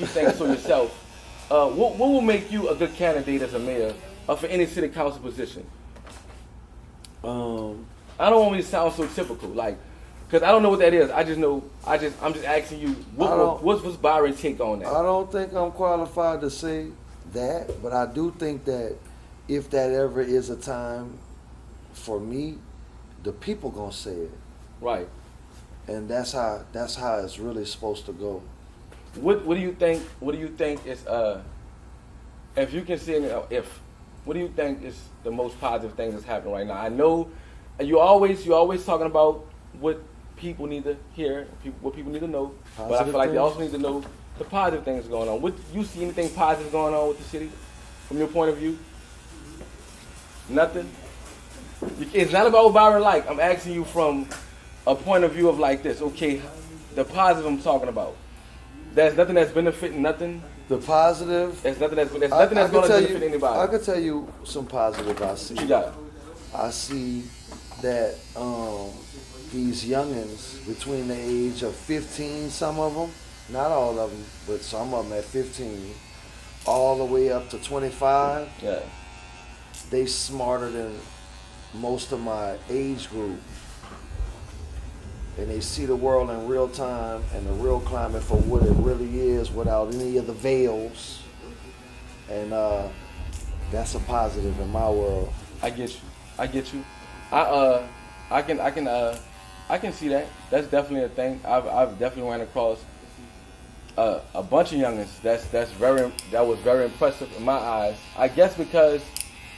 you think so yourself. What will make you a good candidate as a mayor for any city council position? I don't want me to sound so typical, like, because I don't know what that is. I just know. I'm just asking you. What's Byron's take on that? I don't think I'm qualified to say that, but I do think that if that ever is a time for me, the people gonna say it. Right. And that's how it's really supposed to go. What do you think? What do you think is if you can say what do you think is the most positive thing that's happening right now? I know you're always talking about what people need to hear, what people need to know, but I feel like they also need to know the positive things going on. What you see anything positive going on with the city from your point of view? Nothing. It's not about what Byron like. I'm asking you from a point of view of like this. Okay, the positive I'm talking about. There's nothing that's benefiting nothing. The positive. There's nothing that's going to benefit anybody. I could tell you some positive I see. What you got? I see that these youngins between the age of 15, some of them, not all of them, but some of them at 15, all the way up to 25. Yeah. They smarter than most of my age group. And they see the world in real time and the real climate for what it really is without any of the veils. And that's a positive in my world. I get you. I can see that. That's definitely a thing. I've definitely ran across a bunch of youngins that was very impressive in my eyes. I guess because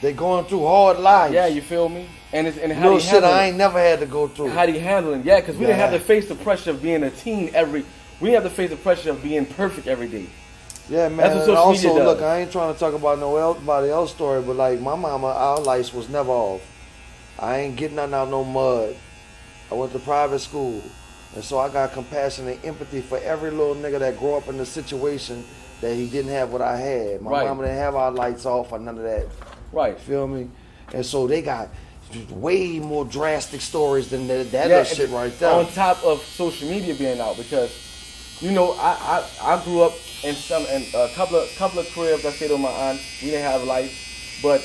they going through hard life. Yeah, you feel me? And how little shit I ain't never had to go through. How do you handle it? Yeah, because we didn't have to face the pressure of being a teen we didn't have to face the pressure of being perfect every day. Yeah, man. That's what and also, media does. Look, I ain't trying to talk about nobody else's story, but like my mama, our lights was never off. I ain't getting nothing out no mud. I went to private school, and so I got compassion and empathy for every little nigga that grew up in the situation that he didn't have what I had. My mama didn't have our lights off or none of that. Right. Feel me? And so they got way more drastic stories than that shit right there. On top of social media being out, because I grew up in a couple of cribs. I stayed with my aunt. We didn't have lights, but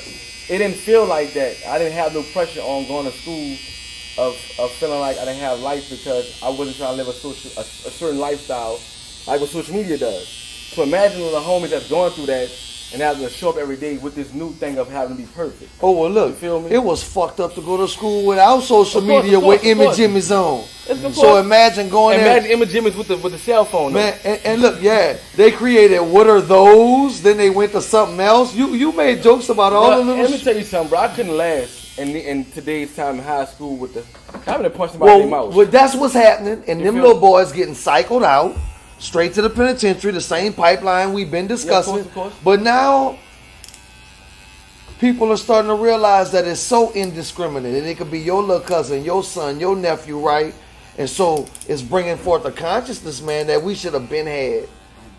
it didn't feel like that. I didn't have no pressure on going to school of feeling like I didn't have lights because I wasn't trying to live a certain lifestyle like what social media does. So imagine the homies that's going through that and having to show up every day with this new thing of having to be perfect. Oh, well, look, you feel me? It was fucked up to go to school without social media with Emma Jimmy's on. So imagine going there. Imagine Emma Jimmy's with the cell phone. Man, and look, yeah, they created what are those? Then they went to something else. You made jokes about all of them. Let me tell you something, bro. I couldn't last in today's time in high school with having to punch somebody in their mouth. Well, that's what's happening, and them little boys getting cycled out. Straight to the penitentiary, the same pipeline we've been discussing. Yeah, of course. But now, people are starting to realize that it's so indiscriminate. And it could be your little cousin, your son, your nephew, right? And so, it's bringing forth a consciousness, man, that we should have been had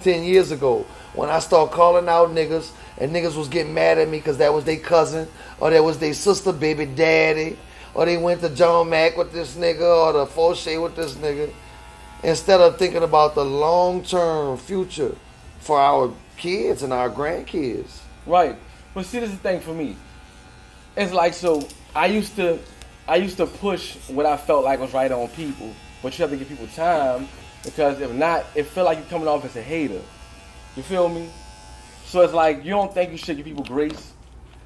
10 years ago. When I start calling out niggas, and niggas was getting mad at me because that was their cousin, or that was their sister, baby daddy, or they went to John Mack with this nigga, or the Fauché with this nigga. Instead of thinking about the long-term future for our kids and our grandkids. Right. But see, this is the thing for me. It's like, so I used to push what I felt like was right on people, but you have to give people time, because if not, it feel like you're coming off as a hater. You feel me? So it's like, you don't think you should give people grace,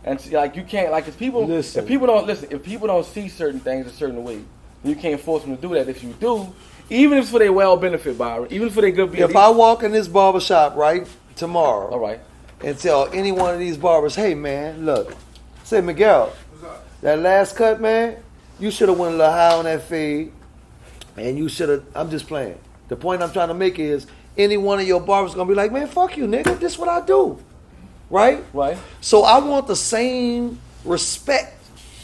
and like you can't, like, if people don't see certain things a certain way, you can't force them to do that. If you do, even if it's for their well benefit, Byron, even for their good benefit. If I walk in this barbershop right tomorrow, all right, and tell any one of these barbers, hey man, look, say Miguel, that last cut, man, you should have went a little high on that fade, and you should have. I'm just playing. The point I'm trying to make is, any one of your barbers gonna be like, man, fuck you, nigga. This is what I do, right? Right. So I want the same respect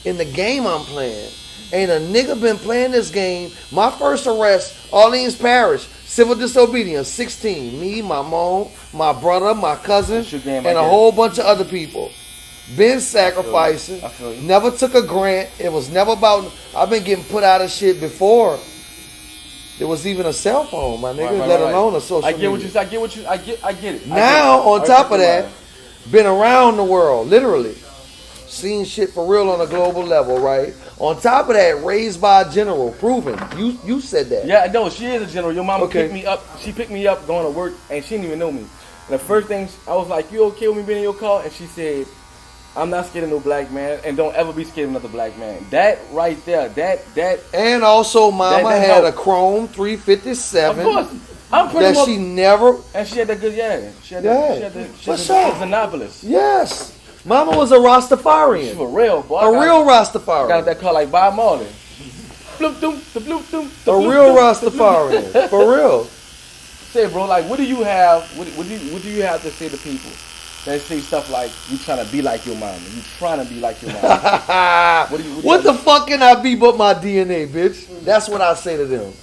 in the game I'm playing. Ain't a nigga been playing this game. My first arrest, Orleans Parish, civil disobedience, 16. Me, my mom, my brother, my cousin, and a whole bunch of other people. Been sacrificing. I feel you. Never took a grant. It was never about, I've been getting put out of shit before. there was even a cell phone, my nigga, Right, let right. alone a social I get media. I get it. Now, on I top of get that, been around the world, literally. Seen shit for real on a global level, right? On top of that, raised by a general, proven. You said that. Yeah, no, she is a general. Your mama Okay. picked me up. She picked me up going to work, and she didn't even know me. And the first thing, I was like, "You okay with me being in your car?" And she said, "I'm not scared of no black man, and don't ever be scared of another black man." That right there, that. And also, mama that had a helped. Chrome Of 357 course, I'm pretty that much. she never. And she had that good, yeah. She had Yeah. the What's up? Xenopolis. Yes. Mama was a She Rastafarian. for real, boy. A real Got Rastafarian. that car like Bob Marley. Bloop doom, the bloop doom. the A bloop real doom, the Rastafarian. For real. Say, bro, like, what do you have? What do you have to say to people that say stuff like you trying to be like your mama? You trying to be like your mama? What the fuck can I be but my DNA, bitch? That's what I say to them.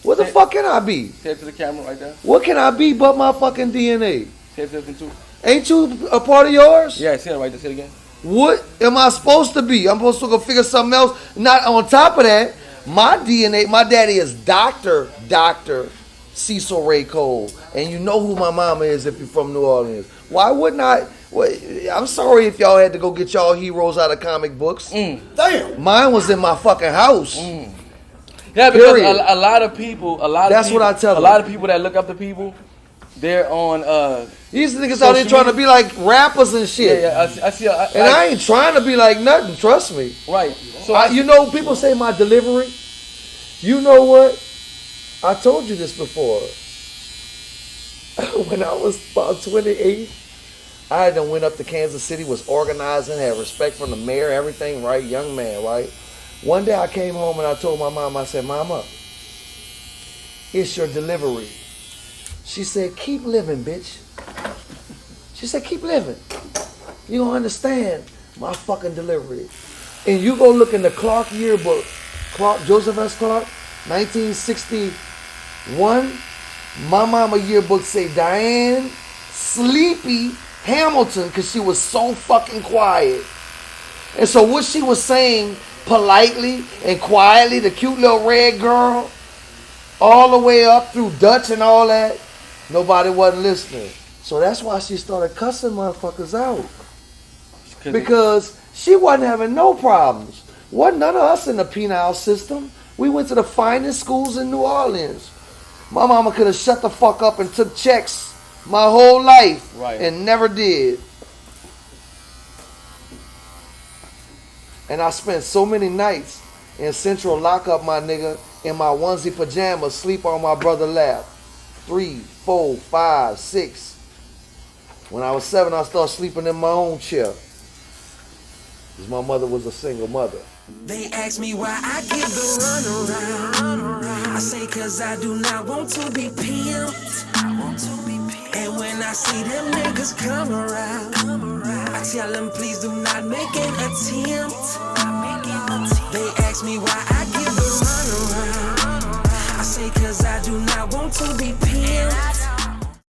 What the fuck can I be? Say it to the camera right there. What can I be but my fucking DNA? Say it to them too. Ain't you a part of yours? Yeah, say it right there. Say it again. What am I supposed to be? I'm supposed to go figure something else. Not on top of that, my DNA, my daddy is Dr. Cecil Ray Cole. And you know who my mama is if you're from New Orleans. Why wouldn't I? I'm sorry if y'all had to go get y'all heroes out of comic books. Damn. Mine was in my fucking house. Yeah, because Period. a lot of people, That's what I tell a them. lot of people that look up to people, they're on. These niggas out there trying to be like rappers and shit. Yeah, I see. And I ain't trying to be like nothing, trust me. Right. So You know, people say my delivery. You know what? I told you this before. When I was about 28, I had done went up to Kansas City, was organizing, had respect from the mayor, everything, right? Young man, right? One day I came home and I told my mom, I said, "Mama, it's your delivery." She said, "Keep living, bitch." She said, "Keep living. You don't understand my fucking delivery." And you go look in the Clark yearbook, Joseph S. Clark, 1961. My mama yearbook say Diane Sleepy Hamilton because she was so fucking quiet. And so what she was saying politely and quietly, the cute little red girl, all the way up through Dutch and all that, nobody wasn't listening. So that's why she started cussing motherfuckers out. Because she wasn't having no problems. Wasn't none of us in the penile system. We went to the finest schools in New Orleans. My mama could have shut the fuck up and took checks my whole life. Right. And never did. And I spent so many nights in Central lockup, my nigga, in my onesie pajamas, sleep on my brother's lap. 3, 4, 5, 6. When I was 7, I started sleeping in my own chair. Because my mother was a single mother. They ask me why I give the runaround. I say cause I do not want to be pimped. And when I see them niggas come around, I tell them please do not make an attempt. They ask me why I give the runaround. I say cause I do not want to be pimped.